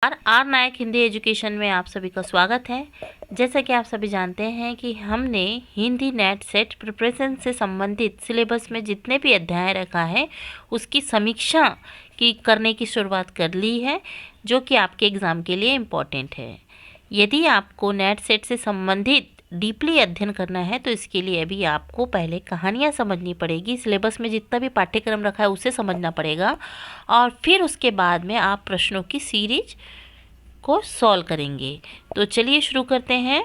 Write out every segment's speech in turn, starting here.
Are Nayak Hindi education में आप सभी का स्वागत है। जैसा कि आप सभी जानते हैं कि हमने हिंदी नेट सेट प्रिपरेशन से संबंधित सिलेबस में जितने भी अध्याय रखा है उसकी समीक्षा करने की शुरुआत कर ली है, जो कि आपके एग्ज़ाम के लिए इम्पॉर्टेंट है। यदि आपको नेट सेट से संबंधित डीपली अध्ययन करना है तो इसके लिए अभी आपको पहले कहानियाँ समझनी पड़ेगी, सिलेबस में जितना भी पाठ्यक्रम रखा है उसे समझना पड़ेगा और फिर उसके बाद में आप प्रश्नों की सीरीज को सॉल्व करेंगे। तो चलिए शुरू करते हैं।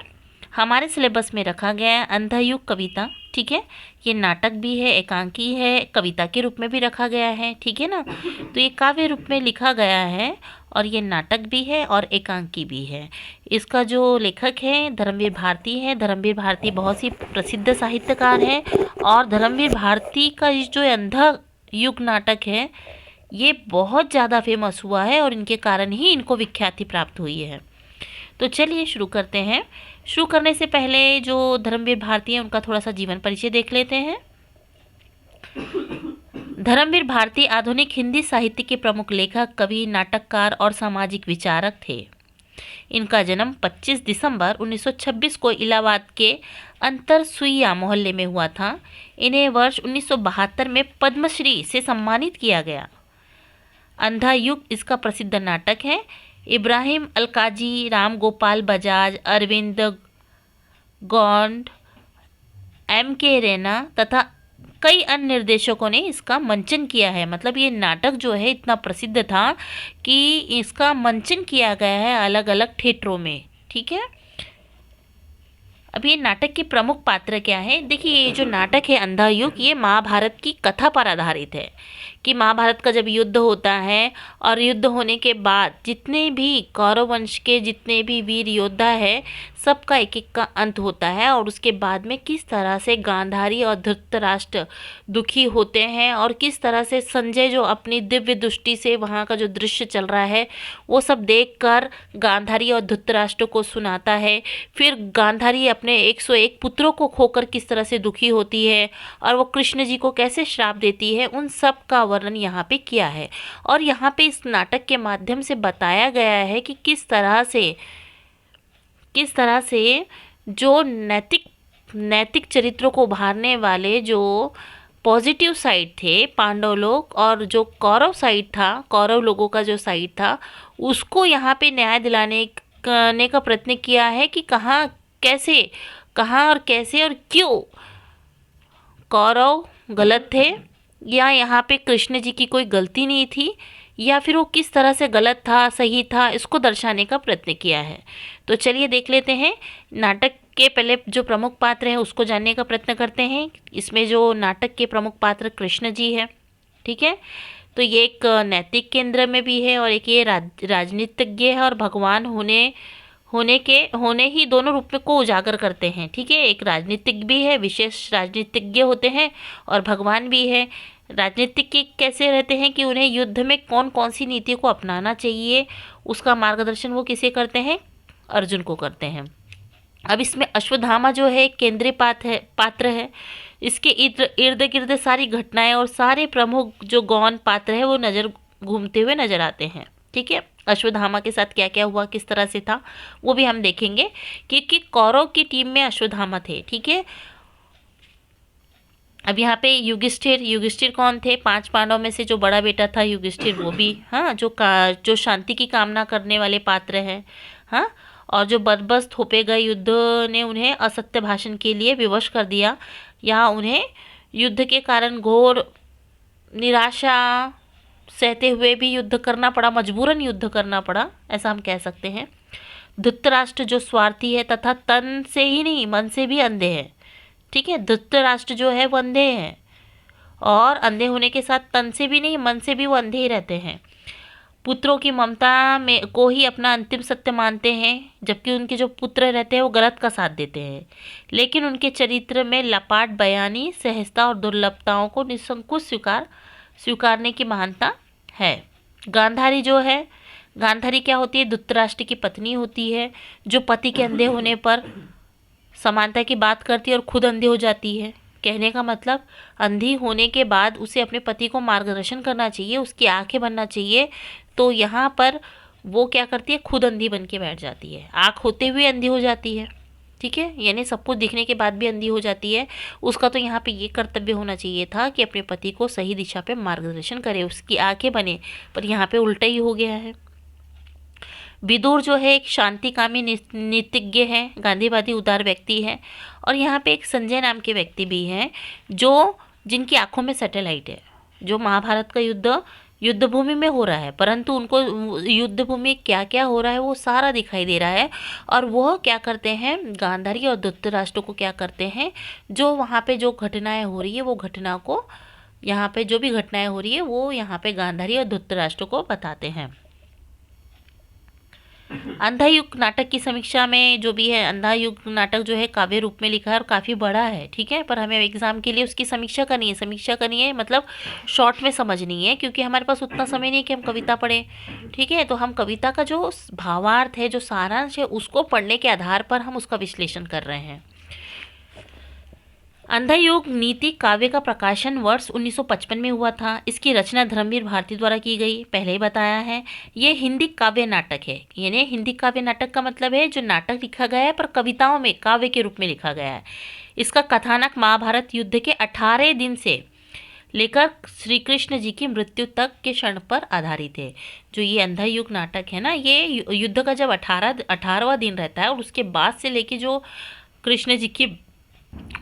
हमारे सिलेबस में रखा गया है अंधायुग कविता, ठीक है। ये नाटक भी है, एकांकी है, कविता के रूप में भी रखा गया है, ठीक है ना। तो ये काव्य रूप में लिखा गया है और ये नाटक भी है और एकांकी भी है। इसका जो लेखक है धर्मवीर भारती है। धर्मवीर भारती बहुत ही प्रसिद्ध साहित्यकार है और धर्मवीर भारती का जो अंधा युग नाटक है ये बहुत ज़्यादा फेमस हुआ है और इनके कारण ही इनको विख्याति प्राप्त हुई है। तो चलिए शुरू करते हैं। शुरू करने से पहले जो धर्मवीर भारती हैं उनका थोड़ा सा जीवन परिचय देख लेते हैं। धर्मवीर भारती आधुनिक हिंदी साहित्य के प्रमुख लेखक, कवि, नाटककार और सामाजिक विचारक थे। इनका जन्म 25 दिसंबर 1926 को इलाहाबाद के अंतरसुईया मोहल्ले में हुआ था। इन्हें वर्ष 1972 में पद्मश्री से सम्मानित किया गया। अंधा युग इसका प्रसिद्ध नाटक है। इब्राहिम अलकाजी, राम गोपाल बजाज, अरविंद गौंड, M.K. रैना तथा कई अन्य निर्देशकों ने इसका मंचन किया है। मतलब ये नाटक जो है इतना प्रसिद्ध था कि इसका मंचन किया गया है अलग अलग थिएटरों में, ठीक है। अब ये नाटक के प्रमुख पात्र क्या है? देखिए, ये जो नाटक है अंधा युग, ये महाभारत की कथा पर आधारित है कि महाभारत का जब युद्ध होता है और युद्ध होने के बाद जितने भी कौरव वंश के जितने भी वीर योद्धा है सबका एक एक का अंत होता है और उसके बाद में किस तरह से गांधारी और धृतराष्ट्र दुखी होते हैं और किस तरह से संजय जो अपनी दिव्य दृष्टि से वहाँ का जो दृश्य चल रहा है वो सब देखकर गांधारी और धृतराष्ट्र को सुनाता है। फिर गांधारी अपने 101 पुत्रों को खोकर किस तरह से दुखी होती है और वो कृष्ण जी को कैसे श्राप देती है, उन सब का वर्णन यहाँ पे किया है। और यहाँ पे इस नाटक के माध्यम से बताया गया है कि किस तरह से जो नैतिक चरित्रों को उभारने वाले जो पॉजिटिव साइड थे पांडव लोग और जो कौरव साइड था, कौरव लोगों का जो साइड था, उसको यहाँ पे न्याय दिलाने का प्रयत्न किया है कि कहाँ और कैसे और क्यों कौरव गलत थे या यहाँ पे कृष्ण जी की कोई गलती नहीं थी या फिर वो किस तरह से गलत था सही था, इसको दर्शाने का प्रयत्न किया है। तो चलिए देख लेते हैं। नाटक के पहले जो प्रमुख पात्र हैं उसको जानने का प्रयत्न करते हैं। इसमें जो नाटक के प्रमुख पात्र कृष्ण जी है, ठीक है। तो ये एक नैतिक केंद्र में भी है और एक ये राजनीतिज्ञ है और भगवान होने ही दोनों रूप में को उजागर करते हैं, ठीक है। एक राजनीतिक भी है, विशेष राजनीतिज्ञ होते हैं और भगवान भी है। राजनीतिक कैसे रहते हैं कि उन्हें युद्ध में कौन कौन सी नीति को अपनाना चाहिए उसका मार्गदर्शन वो किसे करते हैं? अर्जुन को करते हैं। अब इसमें अश्वत्थामा जो है केंद्रीय पात्र है। इसके इर्द गिर्द सारी घटनाएं और सारे प्रमुख जो गौण पात्र है वो घूमते हुए नजर आते हैं, ठीक है। अश्वत्थामा के साथ क्या क्या हुआ, किस तरह से था, वो भी हम देखेंगे। क्योंकि कौरव की टीम में अश्वत्थामा थे, ठीक है। अब यहाँ पे युधिष्ठिर कौन थे? 5 पांडव में से जो बड़ा बेटा था युधिष्ठिर, वो भी हाँ जो शांति की कामना करने वाले पात्र हैं, हाँ। और जो बदबस थोपे गए युद्ध ने उन्हें असत्य भाषण के लिए विवश कर दिया। यहाँ उन्हें युद्ध के कारण घोर निराशा सहते हुए भी युद्ध करना पड़ा, मजबूरन युद्ध करना पड़ा, ऐसा हम कह सकते हैं। धृतराष्ट्र जो स्वार्थी है तथा तन से ही नहीं मन से भी अंधे हैं, ठीक है। धृतराष्ट्र जो है वो अंधे हैं और अंधे होने के साथ तन से भी नहीं मन से भी वो अंधे ही रहते हैं। पुत्रों की ममता में को ही अपना अंतिम सत्य मानते हैं, जबकि उनके जो पुत्र रहते हैं वो गलत का साथ देते हैं। लेकिन उनके चरित्र में लपाट बयानी, सहजता और दुर्लभताओं को निसंकोच स्वीकारने की महानता है। गांधारी जो है, गांधारी क्या होती है? धृतराष्ट्र की पत्नी होती है जो पति के अंधे होने पर समानता की बात करती है और खुद अंधी हो जाती है। कहने का मतलब अंधी होने के बाद उसे अपने पति को मार्गदर्शन करना चाहिए, उसकी आंखें बनना चाहिए। तो यहाँ पर वो क्या करती है, खुद अंधी बन के बैठ जाती है, आँख होते हुए अंधी हो जाती है, ठीक है, यानी सब कुछ दिखने के बाद भी अंधी हो जाती है। उसका तो यहाँ पे ये कर्तव्य होना चाहिए था कि अपने पति को सही दिशा पे मार्गदर्शन करे, उसकी आंखें बने, पर यहाँ पे उल्टा ही हो गया है। विदुर जो है एक शांतिकामी नीतिज्ञ है, गांधीवादी उदार व्यक्ति है। और यहाँ पे एक संजय नाम के व्यक्ति भी हैं जो जिनकी आंखों में सैटेलाइट है, जो महाभारत का युद्ध भूमि में हो रहा है, परंतु उनको युद्ध भूमि में क्या क्या हो रहा है वो सारा दिखाई दे रहा है। और वो क्या करते हैं, गांधारी और धृतराष्ट्र को क्या करते हैं, जो वहाँ पे जो घटनाएं हो रही है वो घटना को, यहाँ पे जो भी घटनाएं हो रही है वो यहाँ पे गांधारी और धृतराष्ट्र को बताते हैं। अंधा युग नाटक की समीक्षा में जो भी है, अंधा युग नाटक जो है काव्य रूप में लिखा है और काफ़ी बड़ा है, ठीक है, पर हमें एग्जाम के लिए उसकी समीक्षा करनी है मतलब शॉर्ट में समझनी है, क्योंकि हमारे पास उतना समय नहीं है कि हम कविता पढ़ें, ठीक है। तो हम कविता का जो भावार्थ है, जो सारांश है, उसको पढ़ने के आधार पर हम उसका विश्लेषण कर रहे हैं। अंधा युग नीति काव्य का प्रकाशन वर्ष 1955 में हुआ था। इसकी रचना धर्मवीर भारती द्वारा की गई, पहले ही बताया है। ये हिंदी काव्य नाटक है, यानी हिंदी काव्य नाटक का मतलब है जो नाटक लिखा गया है पर कविताओं में काव्य के रूप में लिखा गया है। इसका कथानक महाभारत युद्ध के 18 दिन से लेकर श्री कृष्ण जी की मृत्यु तक के क्षण पर आधारित है। जो ये अंधा युग नाटक है ना, ये युद्ध का जब 18वां दिन रहता है और उसके बाद से लेके जो कृष्ण जी की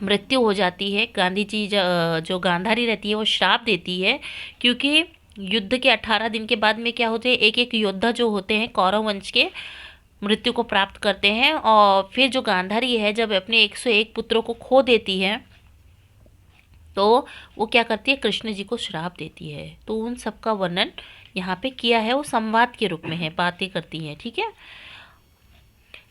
मृत्यु हो जाती है, गांधी जी जो गांधारी रहती है वो श्राप देती है, क्योंकि युद्ध के 18 दिन के बाद में क्या होते हैं, एक एक योद्धा जो होते हैं कौरव वंश के मृत्यु को प्राप्त करते हैं। और फिर जो गांधारी है जब अपने 101 पुत्रों को खो देती है तो वो क्या करती है, कृष्ण जी को श्राप देती है। तो उन सब का वर्णन यहाँ पे किया है, वो संवाद के रूप में है, बातें करती हैं, ठीक है।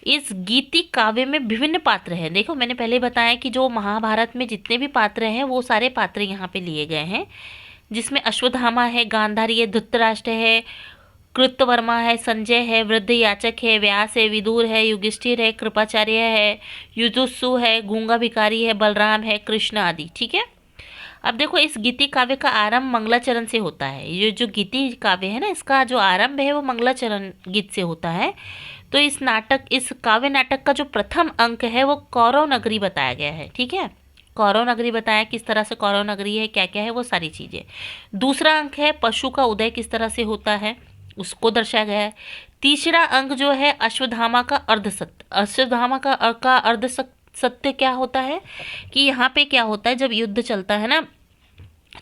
इस गीति काव्य में विभिन्न पात्र हैं। देखो मैंने पहले बताया कि जो महाभारत में जितने भी पात्र हैं वो सारे पात्र यहाँ पे लिए गए हैं, जिसमें अश्वत्थामा है, गांधारी है, धृतराष्ट्र है, कृतवर्मा है, संजय है, वृद्ध याचक है, व्यास है, विदुर है, युधिष्ठिर है, कृपाचार्य है, युजुत्सु है, गूंगा भिखारी है, बलराम है, कृष्ण आदि, ठीक है। अब देखो इस गीति काव्य का आरंभ मंगलाचरण से होता है। ये जो गीति काव्य है ना, इसका जो आरंभ है वो मंगलाचरण गीत से होता है। तो इस काव्य नाटक का जो प्रथम अंक है वो कौरव नगरी बताया गया है, ठीक है। कौरव नगरी बताया, किस तरह से कौरव नगरी है, क्या क्या है, वो सारी चीज़ें। दूसरा अंक है पशु का उदय किस तरह से होता है, उसको दर्शाया गया है। तीसरा अंक जो है अश्वत्थामा का अर्धसत्य। अश्वत्थामा का अर्धसत्य क्या होता है कि यहाँ पे क्या होता है, जब युद्ध चलता है ना,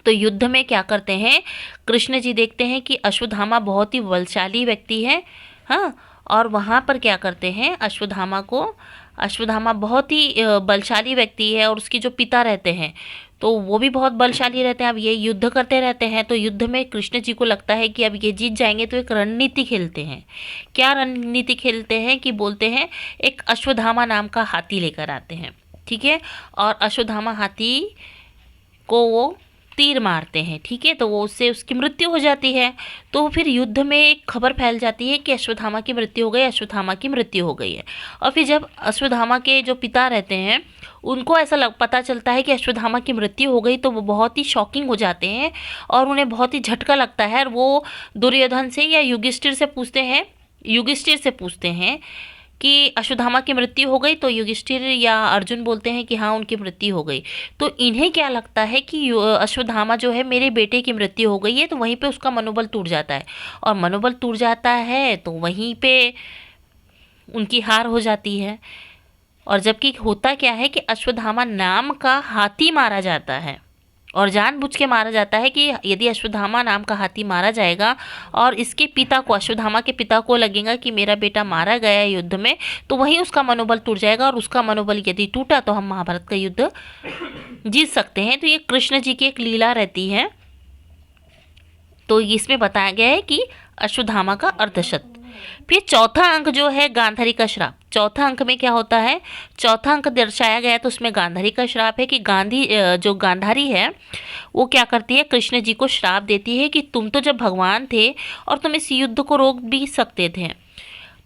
तो युद्ध में क्या करते हैं, कृष्ण जी देखते हैं कि अश्वत्थामा बहुत ही बलशाली व्यक्ति है, हाँ, और वहाँ पर क्या करते हैं, अश्वत्थामा बहुत ही बलशाली व्यक्ति है और उसके जो पिता रहते हैं तो वो भी बहुत बलशाली रहते हैं। अब ये युद्ध करते रहते हैं, तो युद्ध में कृष्ण जी को लगता है कि अब ये जीत जाएंगे, तो एक रणनीति खेलते हैं। क्या रणनीति खेलते हैं कि बोलते हैं एक अश्वत्थामा नाम का हाथी लेकर आते हैं, ठीक है, और अश्वत्थामा हाथी को वो तीर मारते हैं, ठीक है, तो वो उससे उसकी मृत्यु हो जाती है। तो फिर युद्ध में एक खबर फैल जाती है कि अश्वत्थामा की मृत्यु हो गई, अश्वत्थामा की मृत्यु हो गई है। और फिर जब अश्वत्थामा के जो पिता रहते हैं उनको ऐसा पता चलता है कि अश्वत्थामा की मृत्यु हो गई, तो वो बहुत ही शॉकिंग हो जाते हैं और उन्हें बहुत ही झटका लगता है। और वो दुर्योधन से या युधिष्ठिर से पूछते हैं कि अश्वत्थामा की मृत्यु हो गई, तो युधिष्ठिर या अर्जुन बोलते हैं कि हाँ उनकी मृत्यु हो गई। तो इन्हें क्या लगता है कि अश्वत्थामा जो है मेरे बेटे की मृत्यु हो गई है, तो वहीं पे उसका मनोबल टूट जाता है, और मनोबल टूट जाता है तो वहीं पे उनकी हार हो जाती है। और जबकि होता क्या है कि अश्वत्थामा नाम का हाथी मारा जाता है, और जानबूझ के मारा जाता है कि यदि अश्वत्थामा नाम का हाथी मारा जाएगा और इसके पिता को, अश्वत्थामा के पिता को लगेगा कि मेरा बेटा मारा गया है युद्ध में, तो वहीं उसका मनोबल टूट जाएगा, और उसका मनोबल यदि टूटा तो हम महाभारत का युद्ध जीत सकते हैं। तो ये कृष्ण जी की एक लीला रहती है। तो इसमें बताया गया है कि अश्वत्थामा का अर्धशत। फिर चौथा अंक जो है गांधारी का श्राप। चौथा अंक में क्या होता है, चौथा अंक दर्शाया गया है तो उसमें गांधारी का श्राप है कि जो गांधारी है वो क्या करती है, कृष्ण जी को श्राप देती है कि तुम तो जब भगवान थे और तुम इस युद्ध को रोक भी सकते थे,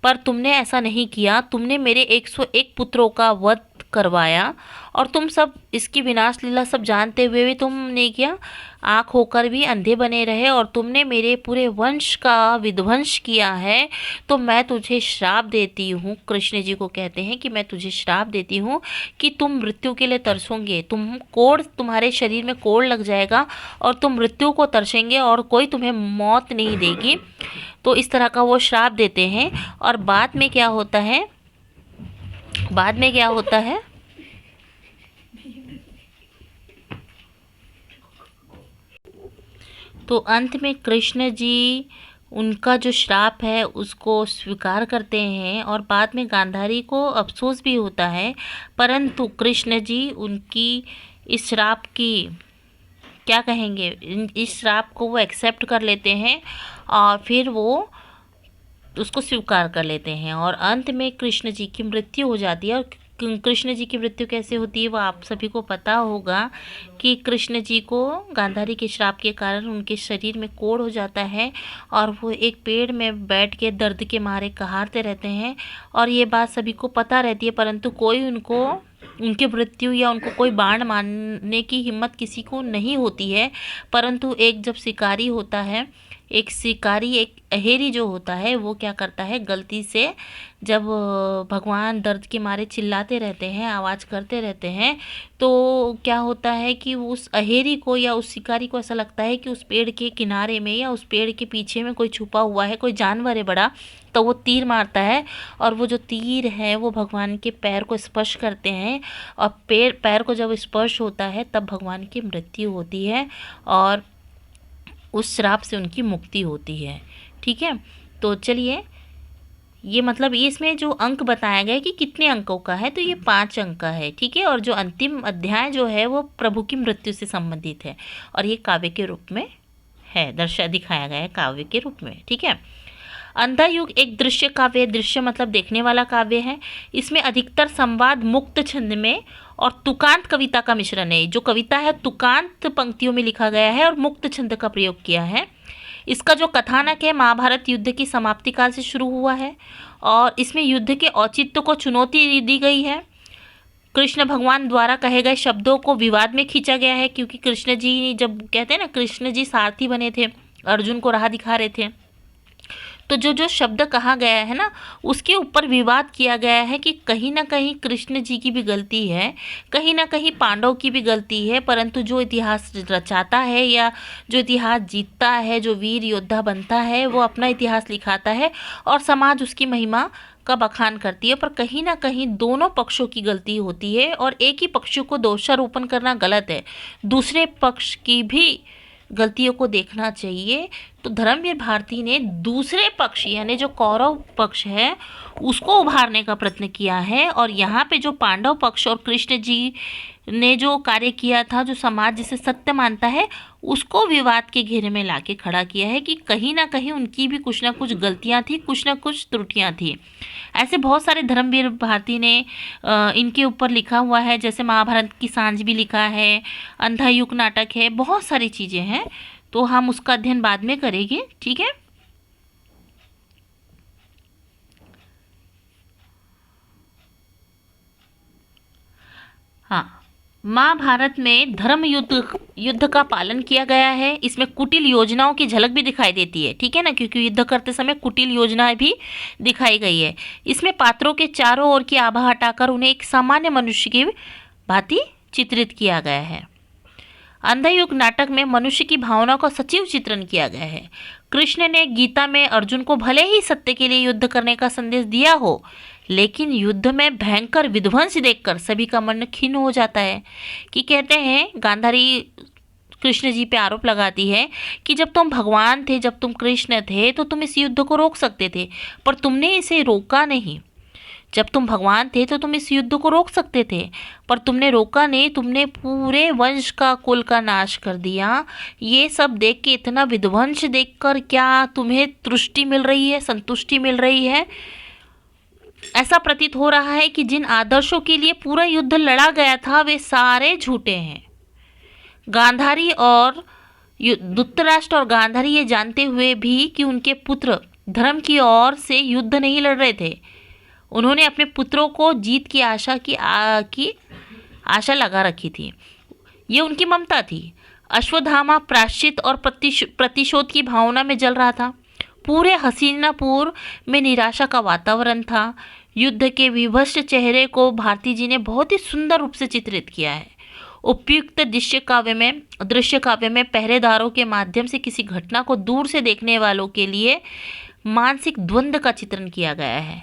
पर तुमने ऐसा नहीं किया, तुमने मेरे 101 पुत्रों का वध करवाया, और तुम सब इसकी विनाश लीला सब जानते हुए भी तुमने क्या आँख होकर भी अंधे बने रहे, और तुमने मेरे पूरे वंश का विध्वंस किया है। तो मैं तुझे श्राप देती हूँ, कृष्ण जी को कहते हैं कि मैं तुझे श्राप देती हूँ कि तुम मृत्यु के लिए तरसोगे, तुम्हारे शरीर में कोढ़ लग जाएगा और तुम मृत्यु को तरसेंगे और कोई तुम्हें मौत नहीं देगी। तो इस तरह का वो श्राप देते हैं। और बाद में क्या होता है, तो अंत में कृष्ण जी उनका जो श्राप है उसको स्वीकार करते हैं, और बाद में गांधारी को अफसोस भी होता है, परंतु कृष्ण जी उनकी इस श्राप की क्या कहेंगे, इस श्राप को वो एक्सेप्ट कर लेते हैं और फिर वो उसको स्वीकार कर लेते हैं, और अंत में कृष्ण जी की मृत्यु हो जाती है। और कृष्ण जी की मृत्यु कैसे होती है वो आप सभी को पता होगा कि कृष्ण जी को गांधारी के श्राप के कारण उनके शरीर में कोढ़ हो जाता है और वो एक पेड़ में बैठ के दर्द के मारे कहारते रहते हैं, और ये बात सभी को पता रहती है, परंतु कोई उनकी मृत्यु या उनको कोई बाण मारने की हिम्मत किसी को नहीं होती है। परंतु एक जब शिकारी होता है, एक अहेरी जो होता है, वो क्या करता है, गलती से जब भगवान दर्द के मारे चिल्लाते रहते हैं, आवाज़ करते रहते हैं, तो क्या होता है कि उस अहेरी को या उस शिकारी को ऐसा लगता है कि उस पेड़ के किनारे में या उस पेड़ के पीछे में कोई छुपा हुआ है, कोई जानवर है बड़ा, तो वो तीर मारता है, और वो जो तीर है वो भगवान के पैर को स्पर्श करते हैं, और पैर को जब स्पर्श होता है तब भगवान की मृत्यु होती है और उस श्राप से उनकी मुक्ति होती है। ठीक है, तो चलिए, ये मतलब ये इसमें जो अंक बताया गया है कि कितने अंकों का है, तो ये 5 अंक का है। ठीक है, और जो अंतिम अध्याय जो है वो प्रभु की मृत्यु से संबंधित है, और ये काव्य के रूप में है, दिखाया गया है काव्य के रूप में। ठीक है, अंधा युग एक दृश्य काव्य, दृश्य मतलब देखने वाला काव्य है। इसमें अधिकतर संवाद मुक्त छंद में और तुकांत कविता का मिश्रण है। जो कविता है तुकांत पंक्तियों में लिखा गया है और मुक्त छंद का प्रयोग किया है। इसका जो कथानक है महाभारत युद्ध की समाप्ति काल से शुरू हुआ है, और इसमें युद्ध के औचित्य को चुनौती दी गई है। कृष्ण भगवान द्वारा कहे गए शब्दों को विवाद में खींचा गया है, क्योंकि कृष्ण जी, जब कहते हैं ना, कृष्ण जी सारथी बने थे, अर्जुन को राह दिखा रहे थे, तो जो शब्द कहा गया है ना, उसके ऊपर विवाद किया गया है कि कहीं ना कहीं कृष्ण जी की भी गलती है, कहीं ना कहीं पांडव की भी गलती है, परंतु जो इतिहास रचाता है या जो इतिहास जीतता है, जो वीर योद्धा बनता है, वो अपना इतिहास लिखाता है और समाज उसकी महिमा का बखान करती है। पर कहीं ना कहीं दोनों पक्षों की गलती होती है, और एक ही पक्ष को दोषारोपण करना गलत है, दूसरे पक्ष की भी गलतियों को देखना चाहिए। तो धर्मवीर भारती ने दूसरे पक्ष यानी जो कौरव पक्ष है उसको उभारने का प्रयत्न किया है, और यहाँ पे जो पांडव पक्ष और कृष्ण जी ने जो कार्य किया था, जो समाज जिसे सत्य मानता है, उसको विवाद के घेरे में लाके खड़ा किया है कि कहीं ना कहीं उनकी भी कुछ ना कुछ गलतियां थी, कुछ ना कुछ त्रुटियां थी। ऐसे बहुत सारे धर्मवीर भारती ने इनके ऊपर लिखा हुआ है, जैसे महाभारत की सांझ भी लिखा है, अंधा युग नाटक है, बहुत सारी चीज़ें हैं, तो हम उसका अध्ययन बाद में करेंगे। ठीक है, हाँ, महाभारत में धर्म युद्ध का पालन किया गया है। इसमें कुटिल योजनाओं की झलक भी दिखाई देती है, ठीक है ना, क्योंकि युद्ध करते समय कुटिल योजनाएं भी दिखाई गई है। इसमें पात्रों के चारों ओर की आभा हटाकर उन्हें एक सामान्य मनुष्य की भांति चित्रित किया गया है। अंधयुग नाटक में मनुष्य की भावना का सचिव चित्रण किया गया है। कृष्ण ने गीता में अर्जुन को भले ही सत्य के लिए युद्ध करने का संदेश दिया हो, लेकिन युद्ध में भयंकर विध्वंस देखकर सभी का मन खिन्न हो जाता है। कि कहते हैं, गांधारी कृष्ण जी पे आरोप लगाती है कि जब तुम भगवान थे, जब तुम कृष्ण थे, तो तुम इस युद्ध को रोक सकते थे, पर तुमने इसे रोका नहीं। जब तुम भगवान थे तो तुम इस युद्ध को रोक सकते थे, पर तुमने रोका नहीं, तुमने पूरे वंश का, कुल का नाश कर दिया। ये सब देख के, इतना विध्वंस देखकर क्या तुम्हें तुष्टि मिल रही है, संतुष्टि मिल रही है? ऐसा प्रतीत हो रहा है कि जिन आदर्शों के लिए पूरा युद्ध लड़ा गया था वे सारे झूठे हैं। गांधारी और धृतराष्ट्र और गांधारी ये जानते हुए भी कि उनके पुत्र धर्म की ओर से युद्ध नहीं लड़ रहे थे, उन्होंने अपने पुत्रों को जीत की आशा लगा रखी थी। ये उनकी ममता थी। अश्वत्थामा प्रायश्चित और प्रतिशोध की भावना में जल रहा था। पूरे हसीनापुर में निराशा का वातावरण था। युद्ध के विभत्स चेहरे को भारती जी ने बहुत ही सुंदर रूप से चित्रित किया है। उपयुक्त दृश्य काव्य में पहरेदारों के माध्यम से किसी घटना को दूर से देखने वालों के लिए मानसिक द्वंद्व का चित्रण किया गया है।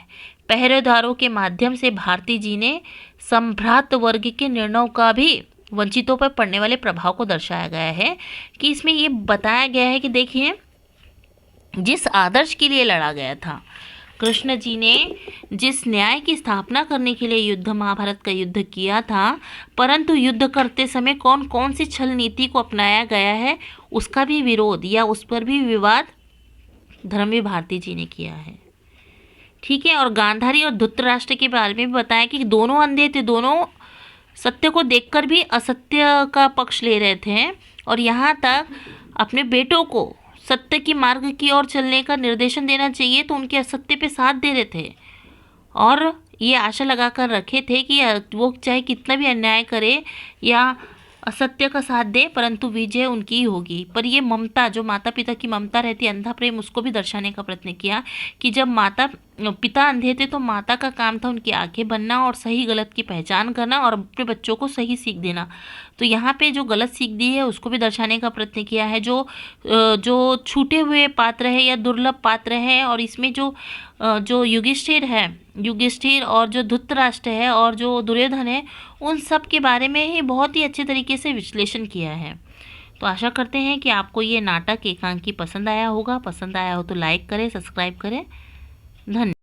पहरेदारों के माध्यम से भारती जी ने संभ्रात वर्ग के निर्णयों का भी वंचितों पर पड़ने वाले प्रभाव को दर्शाया गया है कि इसमें ये बताया गया है कि देखिए, जिस आदर्श के लिए लड़ा गया था, कृष्ण जी ने जिस न्याय की स्थापना करने के लिए महाभारत का युद्ध किया था, परंतु युद्ध करते समय कौन कौन सी छल नीति को अपनाया गया है, उसका भी विरोध या उस पर भी विवाद धर्मवीर भारती जी ने किया है। ठीक है। और गांधारी और धृतराष्ट्र के बारे में भी बताया कि दोनों अंधे थे, दोनों सत्य को देखकर भी असत्य का पक्ष ले रहे थे और यहाँ तक अपने बेटों को सत्य की मार्ग की ओर चलने का निर्देशन देना चाहिए तो उनके असत्य पे साथ दे रहे थे और ये आशा लगाकर रखे थे कि वो चाहे कितना भी अन्याय करे या असत्य का साथ दे, परंतु विजय उनकी ही होगी। पर ये ममता, जो माता पिता की ममता रहती है, अंधा प्रेम, उसको भी दर्शाने का प्रयत्न किया कि जब पिता अंधे थे तो माता का काम था उनकी आंखें बनना और सही गलत की पहचान करना और अपने बच्चों को सही सीख देना। तो यहाँ पे जो गलत सीख दी है उसको भी दर्शाने का प्रयत्न किया है। जो छूटे हुए पात्र है या दुर्लभ पात्र है, और इसमें जो युधिष्ठिर और जो धृतराष्ट्र है और जो दुर्योधन है, उन सब के बारे में ही बहुत ही अच्छे तरीके से विश्लेषण किया है। तो आशा करते हैं कि आपको ये नाटक एकांकी पसंद आया होगा। पसंद आया हो तो लाइक करें, सब्सक्राइब करें। धन्यवाद।